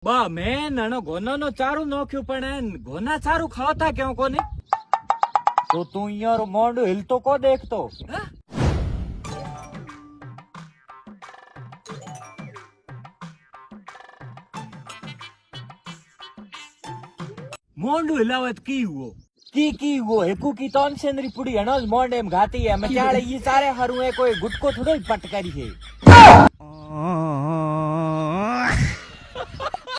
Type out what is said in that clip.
બા મેં નાનો ગોનો નો ચારું નોખ્યું પણ ગોના ચારું ખાવતા કેવું કોને તો તું યાર મોંડું હિલતો કો દેખતો હા? મોંડું હિલાવત કી હુઓ की वो हेकू की तौन सेंद्री पुड़ी हनोज मोंड एम घाती है मैं चाले ये सारे हरू है कोई गुटको थोड़ो ही पट करी है